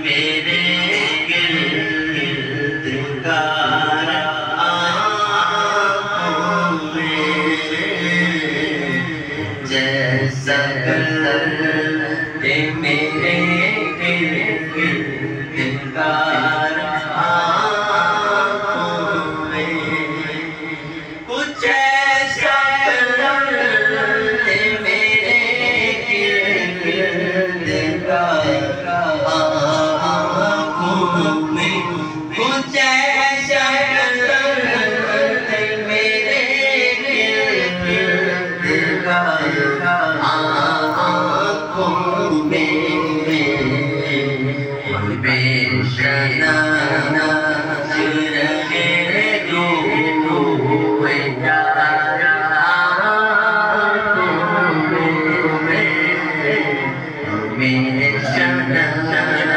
मेरे गिरगार आँखों में जैसा मेरे गिरगार आँखों में कुछ ऐसा कुछ ऐसा मेरे आँखों में बेशना मेरे